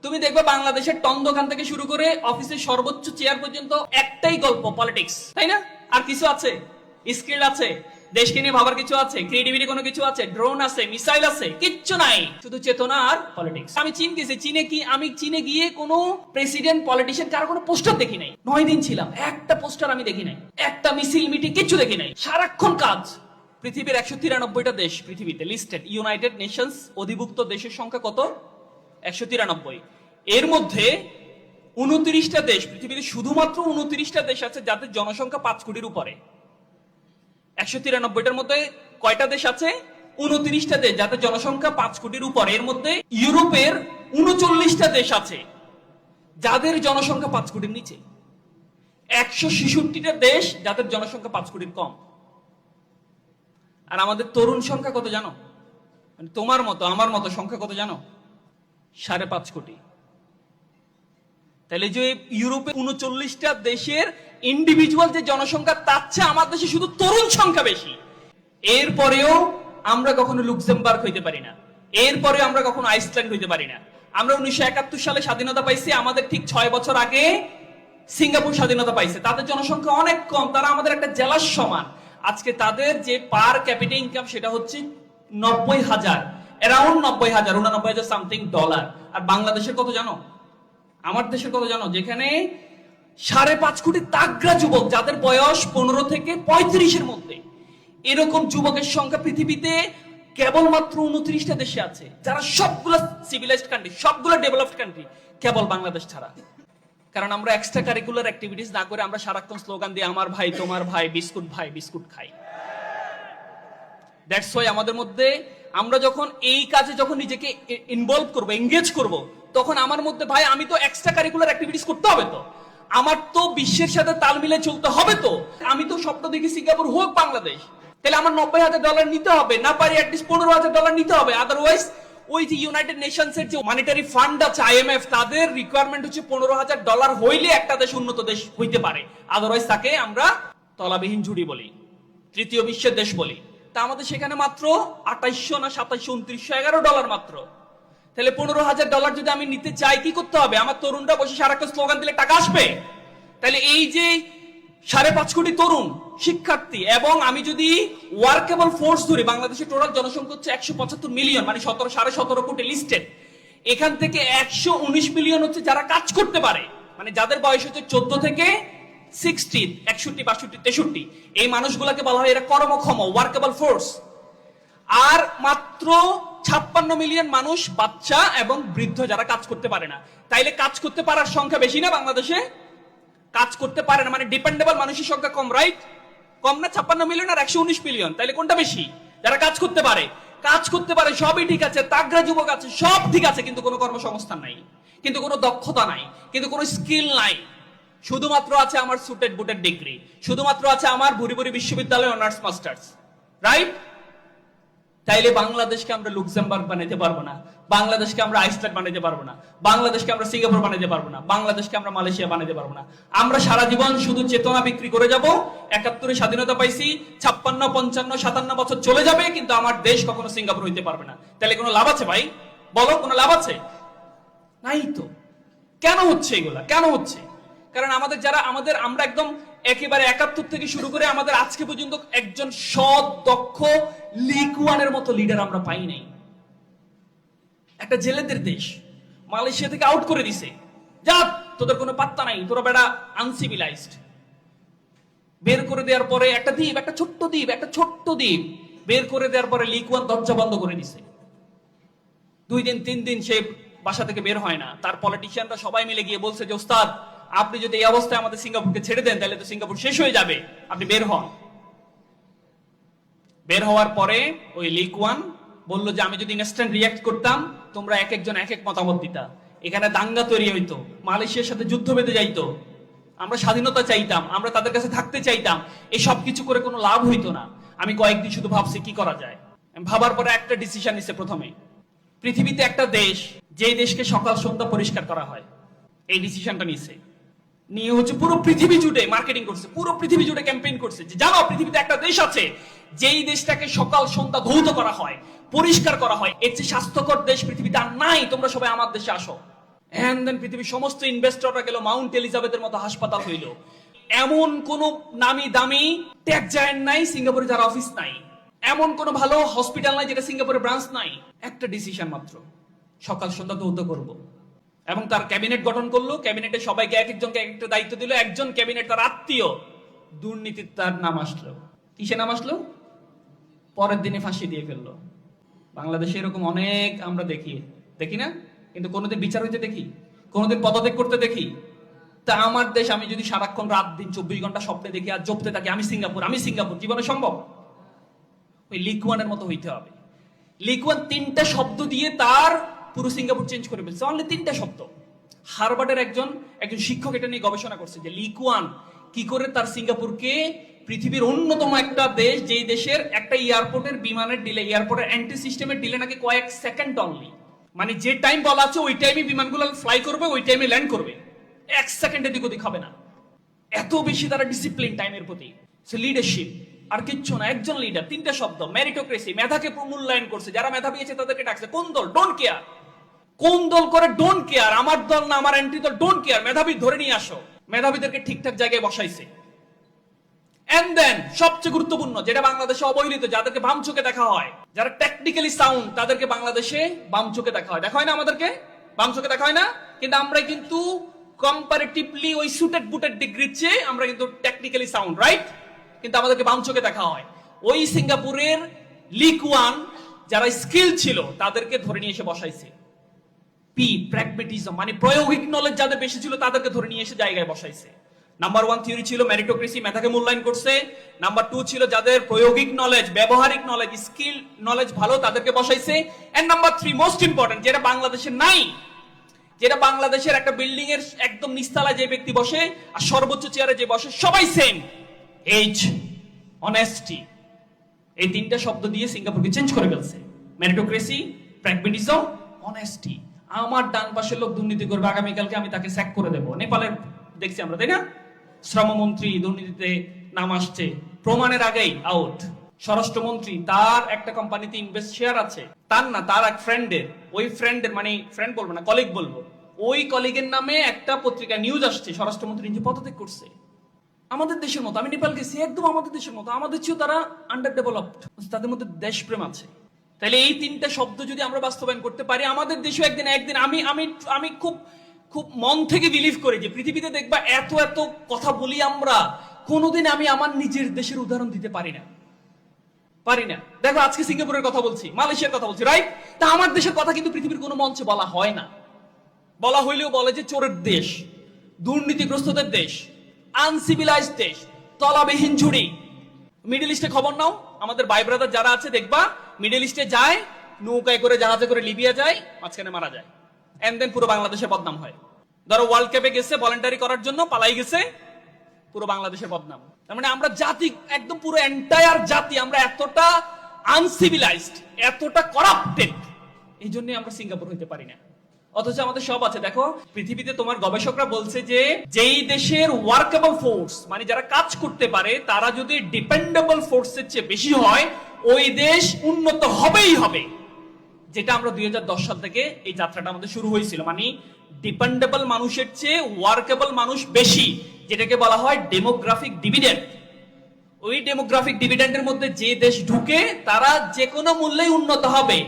তুমি দেখবে বাংলাদেশের টন দোকান থেকে শুরু করে অফিসের সর্বোচ্চ চেয়ার পর্যন্ত একটাই গল্প, পলিটিক্স, তাই না? আর কিছু আছে? স্কিল আছে? দেশকে নিয়ে ভাবার কিছু আছে? ক্রিয়েটিভিটি কোনো কিছু আছে? ড্রোন আছে? মিসাইল আছে? কিচ্ছু নাই, শুধু চেতনা আর পলিটিক্স। আমি চীন গেছি, আমি চীনে গিয়ে কোনো প্রেসিডেন্ট, পলিটিশিয়ান কারো কোনো পোস্টার দেখি নাই। 9 দিন ছিলাম, একটা পোস্টার আমি দেখি নাই, একটা মিছিল মিটিং কিচ্ছু দেখি নাই, সারাক্ষণ কাজ। পৃথিবীর 193টা দেশ পৃথিবীতে লিস্টেড, ইউনাইটেড নেশনস অধিভুক্ত দেশের সংখ্যা কত? 193। এর মধ্যে 29টা দেশ, পৃথিবীতে শুধুমাত্র 29টা দেশ আছে যাদের জনসংখ্যা 5 কোটির উপরে। 193টার মধ্যে কয়টা দেশ আছে? 29টা দেশ যাদের জনসংখ্যা 5 কোটির উপরে। এর মধ্যে ইউরোপের 39টা দেশ আছে যাদের জনসংখ্যা 5 কোটির নিচে। 166টা দেশ যাদের জনসংখ্যা 5 কোটির কম। আর আমাদের তরুণ সংখ্যা কত জানো? মানে তোমার মতো আমার মতো সংখ্যা কত জানো? 5.5 কোটি। তাহলে যে ইউরোপে 39টা দেশের ইন্ডিভিজুয়াল যে জনসংখ্যা, তার চেয়ে আমার দেশে শুধু তরুণ সংখ্যা বেশি। এরপরেও আমরা কখনো লুক্সেমবার্গ হইতে পারি না, এরপরে আমরা কখনো আইসল্যান্ড হইতে পারি না। আমরা 1971 সালে স্বাধীনতা পাইছি, আমাদের ঠিক 6 বছর আগে সিঙ্গাপুর স্বাধীনতা পাইছে। তাদের জনসংখ্যা অনেক কম, তারা আমাদের একটা জেলার সমান। আজকে তাদের যে পার ক্যাপিটা ইনকাম সেটা হচ্ছে 90,000, অ্যারাউন্ড 90,000, 89,000 সামথিং ডলার। আর বাংলাদেশের কত জানো? আমার দেশের কত জানো? যেখানে 5.5 কোটি তাগড়া যুবক, যাদের বয়স 15 থেকে 35-এর মধ্যে। এরকম যুবকের সংখ্যা পৃথিবীতে কেবলমাত্র 29টা দেশে আছে, যারা সবগুলো সিভিলাইজড কান্ট্রি, সবগুলো ডেভেলপড কান্ট্রি, কেবল বাংলাদেশ ছাড়া। কারণ আমরা এক্সট্রা কারিকুলার অ্যাক্টিভিটিস না করে আমরা সারাক্ষণ স্লোগান দিয়ে আমার ভাই তোমার ভাই, বিস্কুট খাই। দ্যাটস ওয়াই আমাদের মধ্যে, আমরা যখন এই কাজে যখন নিজেকে ইনভলভ করব, এঙ্গেজ করব, তখন আমার মধ্যে ভাই আমি তো এক্সট্রা কারিকুলার অ্যাক্টিভিটিস করতে হবে, তো আমার তো বিশ্বের সাথে তাল মিলে চলতে হবে। তো আমি তো স্বপ্ন দেখি সিঙ্গাপুর হোক বাংলাদেশ, তাহলে আমার $90,000 নিতে হবে, না পারি অ্যাটলিস্ট $15,000 নিতে হবে। আদারওয়াইজ ওই যে ইউনাইটেড নেশনস এর যে মনিটারি ফান্ড আছে, IMF, তাদের রিকোয়ারমেন্ট হচ্ছে $15,000 হইলে একটা দেশ উন্নত দেশ হইতে পারে। আদারওয়াইজ তাকে আমরা তলাবিহীন ঝুড়ি বলি, তৃতীয় বিশ্বের দেশ বলি। তা আমাদের সেখানে মাত্র 2800 না 2700, $2911 মাত্র। তাহলে $15,000 যদি আমি নিতে চাই, কি করতে হবে? আমার তরুণরা বসে সারাক্ষণ স্লোগান দিলে টাকা আসবে? তাহলে এই যে 5.5 কোটি তরুণ শিক্ষার্থী, এবং আমি যদি ওয়ার্কেবল ফোর্স ধরি, বাংলাদেশের টোটাল জনসংখ্যা হচ্ছে 175 মিলিয়ন, মানে 17.5 কোটি লিস্টেড। এখান থেকে 119 মিলিয়ন হচ্ছে যারা কাজ করতে পারে, মানে যাদের বয়স হচ্ছে 14 থেকে 60, 61, 62, 63। এই মানুষগুলোকে বলা হয় এরা কর্মক্ষম, ওয়ার্কেবল ফোর্স। আর মাত্র 56 মিলিয়ন মানুষ বাচ্চা এবং বৃদ্ধ, যারা কাজ করতে পারে না। তাইলে কাজ করতে পারার সংখ্যা বেশি না বাংলাদেশে? কাজ করতে পারে না মানে ডিপেন্ডেবল মানুষের সংখ্যা কম, রাইট? কম না? 56 মিলিয়ন আর 119 মিলিয়ন, তাইলে কোনটা বেশি? যারা কাজ করতে পারে। কাজ করতে পারে সবই ঠিক আছে, তাগড়া যুবক আছে, সব ঠিক আছে, কিন্তু কোনো কর্মসংস্থান নাই, কিন্তু কোনো দক্ষতা নাই, কিন্তু কোনো স্কিল নাই। শুধুমাত্র আছে আমার সুটেড বুটেড ডিগ্রি, শুধুমাত্র আছে আমার ভুরি ভুরি বিশ্ববিদ্যালয় অনার্স মাস্টার্স, রাইট? তাইলে বাংলাদেশকে আমরা লুক্সেমবার্গ বানাইতে পারবো না, বাংলাদেশকে আমরা আইসল্যান্ড বানাইতে পারবো না, বাংলাদেশকে আমরা সিঙ্গাপুর বানাইতে পারবো না, বাংলাদেশকে আমরা মালয়েশিয়া বানাইতে পারবো না। আমরা সারা জীবন শুধু চেতনা বিক্রি করে যাব। 71-এ স্বাধীনতা পাইছি, 56, 55, 57 বছর চলে যাবে, কিন্তু আমার দেশ কখনো সিঙ্গাপুর হইতে পারবে না। তাহলে কোনো লাভ আছে ভাই? বলো, কোনো লাভ আছে? নাই তো। কেন হচ্ছে এগুলা? কেন হচ্ছে? কারণ আমাদের যারা আমরা একদম একেবারে 71 থেকে শুরু করে আমাদের আজকে পর্যন্ত একজন সৎ, দক্ষ, লিকুয়ানের মতো লিডার আমরা পাই নাই। একটা জেলেদের দেশ, মালয়েশিয়া থেকে আউট করে দিছে, যা তোদের কোনো পাত্তা নাই, তোরা বেটা আনসিভিলাইজড। বের করে দেওয়ার পরে একটা দ্বীপ, একটা ছোট্ট দ্বীপ বের করে দেওয়ার পরে লিকুয়ান দরজা বন্ধ করে দিছে। 2 দিন 3 দিন সে বাসা থেকে বের হয় না। তার পলিটিশিয়ানরা সবাই মিলে গিয়ে বলছে যে ওস্তাদ, আপনি যদি এই অবস্থায় আমাদের সিঙ্গাপুরকে ছেড়ে দেন, তাহলে তো সিঙ্গাপুর শেষ হয়ে যাবে, আপনি বের হন। বের হওয়ার পরে ওই লিকুয়ান বলল যে আমি যদি ইনস্ট্যান্ট রিয়াক্ট করতাম, তোমরা এক একজন এক এক মতামত দিতা, এখানে দাঙ্গা তৈরি হইতো, মালয়েশিয়ার সাথে যুদ্ধ বেঁধে যাইতো, আমরা স্বাধীনতা চাইতাম, আমরা তাদের কাছে থাকতে চাইতাম, এই সব কিছু করে কোনো লাভ হইতো না। আমি কয়েকদিন শুধু ভাবছি কি করা যায়। ভাবার পরে একটা ডিসিশন নিছে। প্রথমে, পৃথিবীতে একটা দেশ, যেই দেশকে সকাল সন্ধ্যা পরিষ্কার করা হয়, এই ডিসিশনটা নিছে। নিয়ে হচ্ছে পুরো পৃথিবী জুড়ে মার্কেটিং করছে, পুরো পৃথিবী জুড়ে ক্যাম্পেইন করছে যে জানো পৃথিবীতে একটা দেশ আছে যেই দেশটাকে সকাল সন্ধ্যা ধৌত করা হয়, পরিষ্কার করা হয়, এর চেয়ে স্বাস্থ্যকর দেশ পৃথিবীতে আর নাই, তোমরা সবাই আমার দেশে আসো। এন্ড দেন পৃথিবীর সমস্ত ইনভেস্টররা গেল, মাউন্ট এলিজাবেথের মতো হাসপাতাল হইল। এমন কোন নামি দামি টেক জায়ান্ট নাই সিঙ্গাপুরে যার অফিস নাই, এমন কোন ভালো হসপিটাল নাই যেটা সিঙ্গাপুরে ব্রাঞ্চ নাই। একটা ডিসিশন মাত্র, সকাল সন্ধ্যা দৌড় করব। এবং তার ক্যাবিনেট গঠন করলো, ক্যাবিনেটে সবাইকে এক একজনকে এক একটা দায়িত্ব দিল। একজন ক্যাবিনেট তার আত্মীয় দুর্নীতির তার নাম আসলো। কিসে নাম আসলো? পরের দিনে ফাঁসি দিয়ে ফেললো। বাংলাদেশে এরকম অনেক আমরা দেখি না? কিন্তু কোনোদিন বিচার হইতে দেখি? কোনোদিন পদত্যাগ করতে দেখি? তা আমার দেশ, আমি যদি সারাক্ষণ রাত দিন 24 ঘন্টা স্বপ্নে দেখি আর জপতে থাকি আমি সিঙ্গাপুর, জীবনে সম্ভব? ওই লিকুয়ানের মতো হইতে হবে। লিকুয়ান 3টা শব্দ দিয়ে তার পুরো সিঙ্গাপুর চেঞ্জ করে ফেলছে। অনলি 3টা শব্দ। হার্ভার্ডের একজন শিক্ষক এটা নিয়ে গবেষণা করছে যে লিকুয়ান কি করে তার সিঙ্গাপুরকে পৃথিবীর অন্যতম একটা দেশ, যেই দেশের একটা এয়ারপোর্টের বিমানের ডিলে, এয়ারপোর্টের এন্ট্রি সিস্টেমের ডিলে নাকি কয়েক সেকেন্ড অনলি। মানে যে টাইম বলা আছে ওই টাইমে বিমানগুলো ফ্লাই করবে, ওই টাইমে ল্যান্ড করবে, 1 সেকেন্ড এদিক ওদিক হবে না। এত বেশি তারা ডিসিপ্লিন টাইমের প্রতি। লিডারশিপ আর কিচ্ছু না, একজন লিডার। 3টা শব্দ, মেরিটোক্রেসি, মেধাকে মূল্যায়ন করছে, যারা মেধা পেয়েছে তাদেরকে ডাকছে। কোন দল? Don't care. কোন দল করে ডোন্ট কেয়ার? আমার দল না, আমার এন্ট্রি দল, ডোন্ট কেয়ার। মেধাবী ধরে নিয়ে আসো। মেধাবীদেরকে ঠিকঠাক জায়গায় বসাইছে। এন্ড দেন সবচেয়ে গুরুত্বপূর্ণ, যেটা বাংলাদেশে অবহেলিত, যাদেরকে বাম চোখে দেখা হয়, যারা টেকনিক্যালি সাউন্ড, তাদেরকে বাংলাদেশে বাম চোখে দেখা হয়। দেখা হয় না? আমাদেরকে বাম চোখে দেখা হয় না? কিন্তু আমরা কিন্তু কম্পারেটিভলি ওই সুটেড বুটেড ডিগ্রির চেয়ে আমরা কিন্তু টেকনিক্যালি সাউন্ড, রাইট? কিন্তু আমাদেরকে বাম চোখে দেখা হয়। ওই সিঙ্গাপুরের লিকুয়ান যারা স্কিল ছিল তাদেরকে ধরে নিয়ে এসে বসাইছে। পি, প্র্যাগমেটিজম, মানে প্রায়োগিক নলেজ যাদের বেশি ছিল তাদেরকে ধরে নিয়ে এসে জায়গায় বসাইছে। নাম্বার 1 থিওরি ছিল মেরিটোক্রেসি, মেধাকে মূল্যায়ন করছে। নাম্বার 2 ছিল যাদের প্রায়োগিক নলেজ, ব্যবহারিক নলেজ, স্কিল নলেজ ভালো, তাদেরকে বসাইছে। এন্ড নাম্বার 3 মোস্ট ইম্পর্টেন্ট, যেটা বাংলাদেশে নাই, যেটা বাংলাদেশের একটা বিল্ডিং এর একদম নিচতলায় যে ব্যক্তি বসে আর সর্বোচ্চ চেয়ারে যে বসে সবাই সেম, এজ, অনেস্টি। এই 3টা শব্দ দিয়ে সিঙ্গাপুরকে চেঞ্জ করে ফেলছে। Meritocracy, pragmatism, honesty. আমার ডান পাশের লোক দুর্নীতি করবে, আগামীকালকে আমি তাকে স্যাক করে দেবো। নেপালের দেখছি আমরা, তাই না? শ্রমমন্ত্রী দুর্নীতিতে নাম আসছে, প্রমাণের আগেই আউট। স্বরাষ্ট্রমন্ত্রী, তার একটা কোম্পানিতে ইনভেস্ট শেয়ার আছে, তার না, তার এক ফ্রেন্ডের, ওই ফ্রেন্ডের, মানে ফ্রেন্ড বলবো না, কলিগ বলবো, ওই কলিগের নামে একটা পত্রিকা নিউজ আসছে স্বরাষ্ট্রমন্ত্রী নিজে পদত্যাগ করছে। আমাদের দেশের মতো, আমি নেপাল গেছি, একদম আমাদের দেশের মতো, আমাদের চেয়েও তারা আন্ডার ডেভেলপড, তাদের মধ্যে দেশপ্রেম আছে। তাহলে এই 3টা শব্দ যদি আমরা বাস্তবায়ন করতে পারি, আমাদের দেশেও একদিন আমি আমি আমি খুব খুব মন থেকে বিলিভ করি যে পৃথিবীতে দেখবা এত এত কথা বলি আমরা, কোনোদিন আমি আমার নিজের দেশের উদাহরণ দিতে পারি না। দেখো আজকে সিঙ্গাপুরের কথা বলছি, মালয়েশিয়ার কথা বলছি, রাইট? তা আমার দেশের কথা কিন্তু পৃথিবীর কোনো মঞ্চে বলা হয় না। বলা হইলেও বলে যে চোরের দেশ, দুর্নীতিগ্রস্তদের দেশ, আনসিভিলাইজড দেশ, তলাবিহীন ঝুড়ি। মিডল ইস্টে খবর নাও, আমাদের ভাই ব্রাদার যারা আছে দেখবা মিডল ইস্টে যায়, নৌকায় করে, জাহাজে করে লিবিয়া যায়, মাঝখানে মারা যায়। এন্ড দেন পুরো বাংলাদেশে বদনাম হয়। ধরো ওয়ার্ল্ড কাপে গেছে ভলেন্টারি করার জন্য, পালাই গেছে, পুরো বাংলাদেশের বদনাম। তার মানে আমরা জাতি, একদম পুরো এন্টায়ার জাতি, আমরা এতটা আনসিভিলাইজড, এতটা করাপ্টেড, এই জন্য আমরা সিঙ্গাপুর হইতে পারি না। অথচ আমাদের সব আছে। দেখো পৃথিবীতে তোমার গবেষকরা বলছে যে যেই দেশের ওয়ার্কেবল ফোর্স, মানে যারা কাজ করতে পারে, তারা যদি ডিপেন্ডেবল ফোর্সের চেয়ে বেশি হয়, ওই দেশ উন্নত হবেই হবে। যেটা আমরা 2010 সাল থেকে এই যাত্রাটা আমাদের শুরু হয়েছিল, মানে ডিপেন্ডেবল মানুষের চেয়ে ওয়ার্কেবল মানুষ বেশি, যেটাকে বলা হয় ডেমোগ্রাফিক ডিভিডেন্ড। ওই ডেমোগ্রাফিক ডিভিডেন্ডের মধ্যে যে দেশ ঢুকে তারা যে কোনো মূল্যেই উন্নত হবে।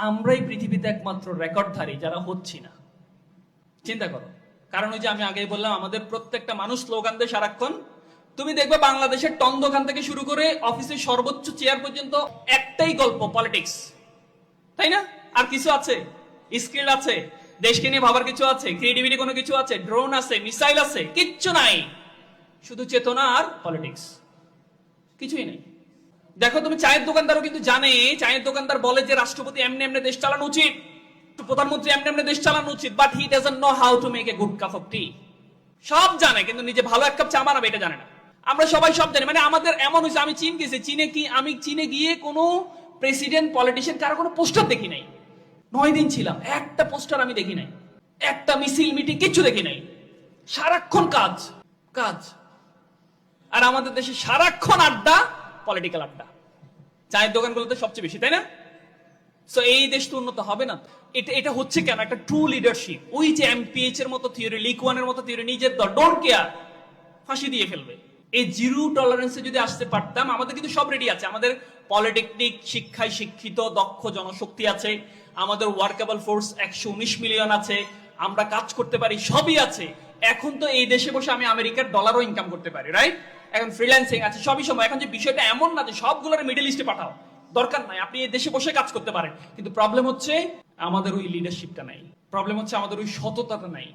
আমরাই পৃথিবীতে একমাত্র রেকর্ডধারী যারা হচ্ছি না। চিন্তা করো। কারণ ওই যে আমি আগেই বললাম, আমাদের প্রত্যেকটা মানুষ স্লোগান দেয় সারাক্ষণ। তুমি দেখবে বাংলাদেশের টন দোকান থেকে শুরু করে অফিসের সর্বোচ্চ চেয়ার পর্যন্ত একটাই গল্প, পলিটিক্স, তাই না? আর কিছু আছে? স্কিল আছে, দেশকে নিয়ে ভাবার কিছু আছে, ক্রিয়েটিভিটি কোনো কিছু আছে, ড্রোন আছে, মিসাইল আছে? কিচ্ছু নাই, শুধু চেতনা আর পলিটিক্স, কিছুই নেই। দেখো তুমি চায়ের দোকানদারও কিন্তু জানে, চায়ের দোকানদার বলে যে রাষ্ট্রপতি এমনি এমনি দেশ চালানো উচিত, প্রধানমন্ত্রী এমনি এমনি দেশ চালানো উচিত, but he doesn't know how to make a good cup of tea. সব জানে, কিন্তু নিজে ভালো এক কাপ চা বানাবে এটা জানে না। আমরা সবাই সব জানি। মানে আমাদের এমন হয়েছে, আমি চীন গেছি, আমি চীনে গিয়ে কোনো প্রেসিডেন্ট, পলিটিশিয়ান কারো কোনো পোস্টার দেখি নাই। 9 দিন ছিলাম, একটা পোস্টার আমি দেখি নাই, একটা মিছিল মিটিং কিচ্ছু দেখি নাই। সারাক্ষণ কাজ কাজ। আর আমাদের দেশে সারাক্ষণ আড্ডা, পলিটিক্যাল আড্ডা, চায়ের দোকানগুলোতে সবচেয়ে বেশি, তাই না? সো এই দেশ তো উন্নত হবে না। এটা এটা হচ্ছে কেন? একটা ট্রু লিডারশিপ, ওই যে এমপিএইচ এর মতো থিওরি, লিক ওয়ানের মতো থিওরি, নিজের দল ডোন্ট কেয়ার, ফাঁসি দিয়ে ফেলবে। এই জিরো টলারেন্সে যদি আসতে পারতাম, আমাদের কিন্তু সব রেডি আছে। আমাদের পলিটেকনিক শিক্ষায় শিক্ষিত দক্ষ জনশক্তি আছে, আমাদের ওয়ার্কেবল ফোর্স 119 মিলিয়ন আছে, আমরা কাজ করতে পারি, সবই আছে। এখন তো এই দেশে বসে আমি আমেরিকার ডলারও ইনকাম করতে পারি, রাইট? এখন ফ্রিল্যান্সিং আছে, সবই সময়। এখন যে বিষয়টা এমন না যে সবগুলোর মিডল ইস্টে পাঠাও, দরকার নাই, আপনি এই দেশে বসে কাজ করতে পারেন। কিন্তু প্রবলেম হচ্ছে আমাদের ওই লিডারশিপটা নাই, প্রবলেম হচ্ছে আমাদের ওই সততাটা নাই।